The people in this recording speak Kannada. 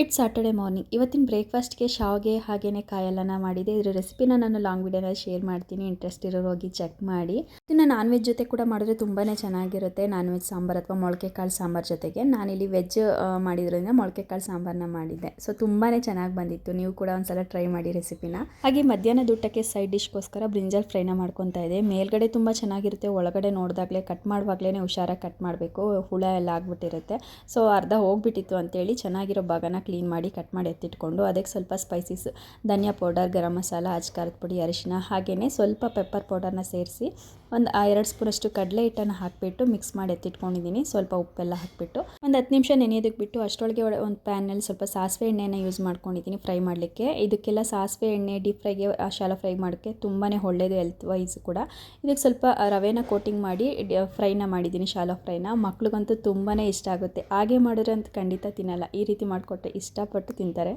It's Saturday morning. ಇವತ್ತಿನ ಬ್ರೇಕ್ಫಾಸ್ಟ್‌ಗೆ ಶಾವಿಗೆ ಹಾಗೇನೆ ಕಾಯೆಲ್ಲನ ಮಾಡಿದೆ. ಇದರ ರೆಸಿಪಿನ ನಾನು ಲಾಂಗ್ ವಿಡಿಯೋನಲ್ಲಿ ಶೇರ್ ಮಾಡ್ತೀನಿ. ಇಂಟ್ರೆಸ್ಟ್ ಇರೋರು ಹೋಗಿ ಚೆಕ್ ಮಾಡಿ. ಇದನ್ನು ನಾನ್ ವೆಜ್ ಜೊತೆ ಕೂಡ ಮಾಡಿದ್ರೆ ತುಂಬಾ ಚೆನ್ನಾಗಿರುತ್ತೆ. ನಾನ್ ವೆಜ್ ಸಾಂಬಾರು ಅಥವಾ ಮೊಳಕೆ ಕಾಳು ಸಾಂಬಾರು ಜೊತೆಗೆ. ನಾನಿಲ್ಲಿ ವೆಜ್ ಮಾಡಿದ್ರಿಂದ ಮೊಳಕೆ ಕಾಳು ಸಾಂಬಾರನ್ನ ಮಾಡಿದ್ದೆ. ಸೊ ತುಂಬಾ ಚೆನ್ನಾಗಿ ಬಂದಿತ್ತು. ನೀವು ಕೂಡ ಒಂದ್ಸಲ ಟ್ರೈ ಮಾಡಿ ರೆಸಿಪಿನ. ಹಾಗೆ ಮಧ್ಯಾಹ್ನದ ಊಟಕ್ಕೆ ಸೈಡ್ ಡಿಶ್ಗೋಸ್ಕರ ಬ್ರಿಂಜಾಲ್ ಫ್ರೈನ ಮಾಡ್ಕೊತಾ ಇದೆ. ಮೇಲ್ಗಡೆ ತುಂಬ ಚೆನ್ನಾಗಿರುತ್ತೆ, ಒಳಗಡೆ ನೋಡಿದಾಗಲೇ ಕಟ್ ಮಾಡುವಾಗಲೇ ಹುಷಾರಾಗಿ ಕಟ್ ಮಾಡಬೇಕು, ಹುಳ ಎಲ್ಲ ಆಗ್ಬಿಟ್ಟಿರುತ್ತೆ. ಸೊ ಅರ್ಧ ಹೋಗ್ಬಿಟ್ಟಿತ್ತು ಅಂತೇಳಿ ಚೆನ್ನಾಗಿರೋ ಭಾಗನ ಕ್ಲೀನ್ ಮಾಡಿ ಕಟ್ ಮಾಡಿ ಎತ್ತಿಟ್ಕೊಂಡು ಅದಕ್ಕೆ ಸ್ವಲ್ಪ ಸ್ಪೈಸಸ್, ಧನಿಯಾ ಪೌಡರ್, ಗರಂ ಮಸಾಲ, ಅಜ್ಕಾರದ ಪುಡಿ, ಅರಿಶಿನ ಹಾಗೆಯೇ ಸ್ವಲ್ಪ ಪೆಪ್ಪರ್ ಪೌಡರ್ನ ಸೇರಿಸಿ ಒಂದು 2 ಸ್ಪೂನಷ್ಟು ಕಡಲೆ ಹಿಟ್ಟನ್ನು ಹಾಕಿಬಿಟ್ಟು ಮಿಕ್ಸ್ ಮಾಡಿ ಎತ್ತಿಟ್ಕೊಂಡಿದ್ದೀನಿ. ಸ್ವಲ್ಪ ಉಪ್ಪೆಲ್ಲ ಹಾಕಿಬಿಟ್ಟು ಒಂದು 10 ನಿಮಿಷ ನೆನೆಯೋದಕ್ಕೆ ಬಿಟ್ಟು ಅಷ್ಟರೊಳಗೆ ಒಂದು ಪ್ಯಾನಲ್ಲಿ ಸ್ವಲ್ಪ ಸಾಸಿವೆ ಎಣ್ಣೆನ ಯೂಸ್ ಮಾಡ್ಕೊಂಡಿದ್ದೀನಿ ಫ್ರೈ ಮಾಡಲಿಕ್ಕೆ. ಇದಕ್ಕೆಲ್ಲ ಸಾಸಿವೆ ಎಣ್ಣೆ ಡೀಪ್ ಫ್ರೈಗೆ, ಶಾಲೋ ಫ್ರೈ ಮಾಡೋಕ್ಕೆ ತುಂಬಾ ಒಳ್ಳೆಯದು ಹೆಲ್ತ್ ವೈಸ್ ಕೂಡ. ಇದಕ್ಕೆ ಸ್ವಲ್ಪ ರವೆನ ಕೋಟಿಂಗ್ ಮಾಡಿ ಫ್ರೈನ ಮಾಡಿದ್ದೀನಿ, ಶಾಲೋ ಫ್ರೈನ. ಮಕ್ಳಿಗಂತೂ ತುಂಬಾ ಇಷ್ಟ ಆಗುತ್ತೆ. ಹಾಗೆ ಮಾಡಿದ್ರೆ ಅಂತ ಖಂಡಿತ ತಿನ್ನಲ್ಲ, ಈ ರೀತಿ ಮಾಡಿಕೊಟ್ರೆ ಇಷ್ಟಪಟ್ಟು ತಿಂತಾರೆ.